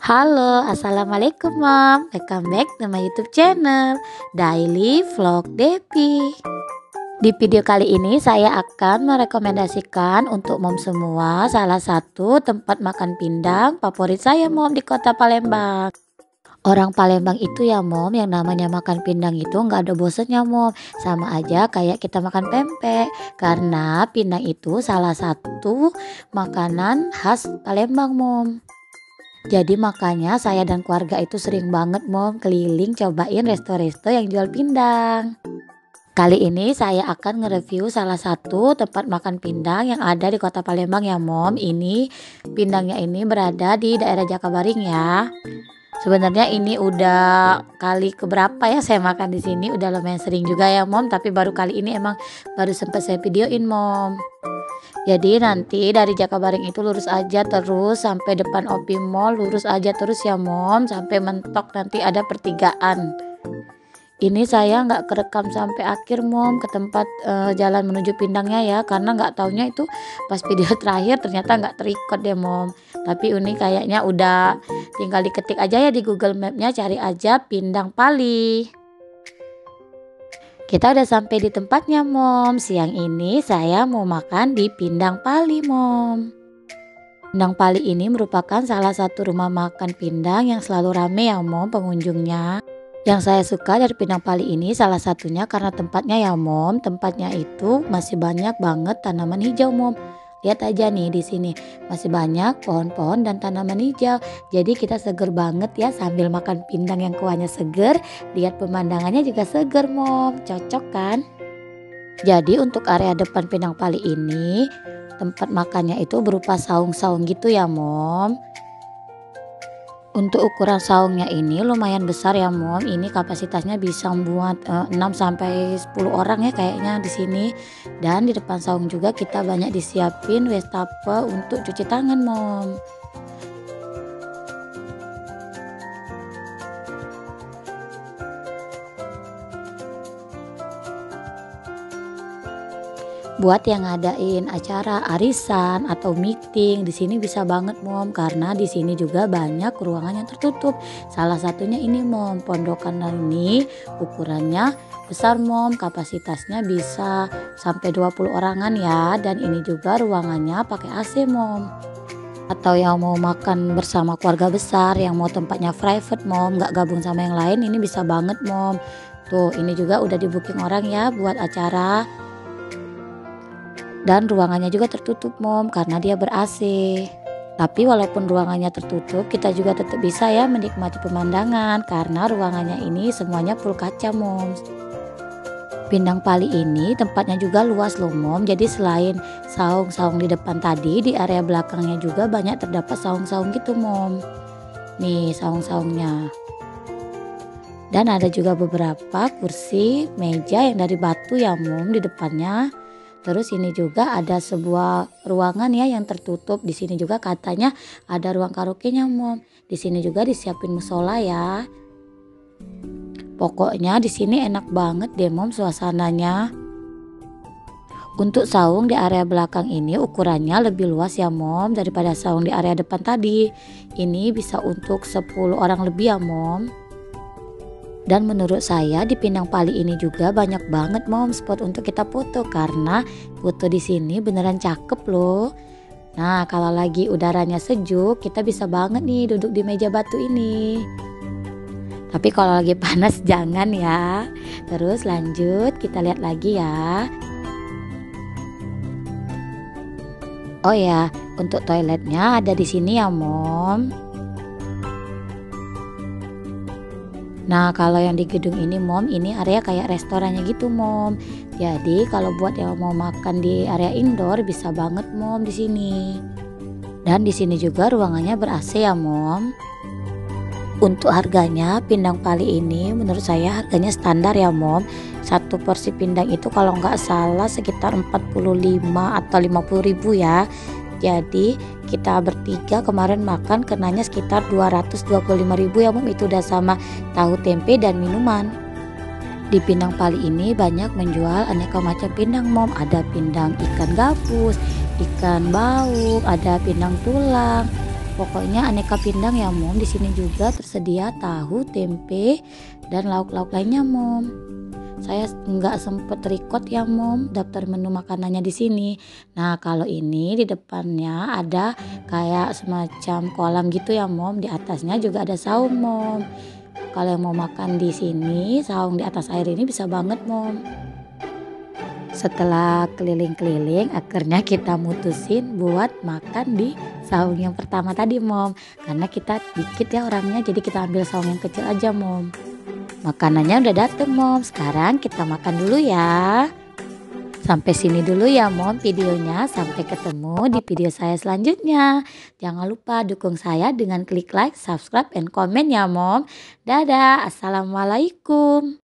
Halo, assalamualaikum mom. Welcome back to my YouTube channel Daily Vlog Depi. Di video kali ini saya akan merekomendasikan untuk mom semua salah satu tempat makan pindang favorit saya mom di kota Palembang. Orang Palembang itu ya mom, yang namanya makan pindang itu nggak ada bosennya mom. Sama aja kayak kita makan pempek, karena pindang itu salah satu makanan khas Palembang mom. Jadi makanya saya dan keluarga itu sering banget mom keliling cobain resto-resto yang jual pindang. Kali ini saya akan nge-review salah satu tempat makan pindang yang ada di kota Palembang ya mom. Ini pindangnya ini berada di daerah Jakabaring ya. Sebenarnya ini udah kali keberapa ya saya makan di sini, udah lumayan sering juga ya mom, tapi baru kali ini emang baru sempat saya videoin mom. Jadi nanti dari Jakabaring itu lurus aja terus sampai depan OP Mall, lurus aja terus ya mom sampai mentok nanti ada pertigaan. Ini saya nggak kerekam sampai akhir mom ke tempat jalan menuju pindangnya ya, karena nggak taunya itu pas video terakhir ternyata nggak terikot deh mom. Tapi ini kayaknya udah tinggal diketik aja ya di Google Map-nya, cari aja Pindang Pali. Kita udah sampai di tempatnya mom. Siang ini saya mau makan di Pindang Pali mom. Pindang Pali ini merupakan salah satu rumah makan pindang yang selalu rame ya mom pengunjungnya. Yang saya suka dari Pindang Pali ini salah satunya karena tempatnya ya mom. Tempatnya itu masih banyak banget tanaman hijau mom. Lihat aja nih di sini masih banyak pohon-pohon dan tanaman hijau. Jadi kita seger banget ya sambil makan pindang yang kuahnya seger. Lihat pemandangannya juga seger mom. Cocok kan? Jadi untuk area depan Pindang Pali ini tempat makannya itu berupa saung-saung gitu ya mom. Untuk ukuran saungnya ini lumayan besar ya mom. Ini kapasitasnya bisa membuat 6 sampai 10 orang ya kayaknya di sini. Dan di depan saung juga kita banyak disiapin wastafel untuk cuci tangan mom. Buat yang ngadain acara arisan atau meeting di sini bisa banget mom, karena di sini juga banyak ruangan yang tertutup. Salah satunya ini mom, pondokan ini ukurannya besar mom, kapasitasnya bisa sampai 20 orangan ya, dan ini juga ruangannya pakai AC mom. Atau yang mau makan bersama keluarga besar, yang mau tempatnya private mom, nggak gabung sama yang lain, ini bisa banget mom. Tuh ini juga udah di booking orang ya buat acara. Dan ruangannya juga tertutup mom karena dia ber-AC. Tapi walaupun ruangannya tertutup, kita juga tetap bisa ya menikmati pemandangan karena ruangannya ini semuanya full kaca mom. Pindang Pali ini tempatnya juga luas loh mom. Jadi selain saung-saung di depan tadi, di area belakangnya juga banyak terdapat saung-saung gitu mom. Nih saung-saungnya. Dan ada juga beberapa kursi, meja yang dari batu ya mom di depannya. Terus ini juga ada sebuah ruangan ya yang tertutup. Di sini juga katanya ada ruang karaoke-nya mom. Di sini juga disiapin musola ya. Pokoknya di sini enak banget deh mom suasananya. Untuk saung di area belakang ini ukurannya lebih luas ya mom daripada saung di area depan tadi. Ini bisa untuk 10 orang lebih ya mom. Dan menurut saya di Pindang Pali ini juga banyak banget mom spot untuk kita foto, karena foto di sini beneran cakep loh. Nah kalau lagi udaranya sejuk kita bisa banget nih duduk di meja batu ini. Tapi kalau lagi panas jangan ya. Terus lanjut kita lihat lagi ya. Oh ya, untuk toiletnya ada di sini ya mom. Nah kalau yang di gedung ini mom, ini area kayak restorannya gitu mom. Jadi kalau buat yang mau makan di area indoor bisa banget mom di sini. Dan di sini juga ruangannya ber-AC ya mom. Untuk harganya Pindang Pali ini menurut saya harganya standar ya mom. Satu porsi pindang itu kalau nggak salah sekitar 45 atau 50 ribu ya. Jadi kita bertiga kemarin makan kenanya sekitar 225 ribu ya mom. Itu udah sama tahu tempe dan minuman. Di Pindang Pali ini banyak menjual aneka macam pindang mom. Ada pindang ikan gabus, ikan baung, ada pindang tulang, Pokoknya aneka pindang ya Mom. Di sini juga tersedia tahu, tempe, dan lauk-lauk lainnya Mom. Saya nggak sempet record ya Mom daftar menu makanannya di sini. Nah kalau ini di depannya ada kayak semacam kolam gitu ya Mom. Di atasnya juga ada saung Mom. Kalau yang mau makan di sini saung di atas air ini bisa banget Mom. Setelah keliling-keliling akhirnya kita mutusin buat makan di saung yang pertama tadi Mom. Karena kita dikit ya orangnya jadi kita ambil saung yang kecil aja Mom. Makanannya udah dateng Mom. Sekarang kita makan dulu ya. Sampai sini dulu ya Mom videonya. Sampai ketemu di video saya selanjutnya. Jangan lupa dukung saya dengan klik like, subscribe, dan komen ya Mom. Dadah. Assalamualaikum.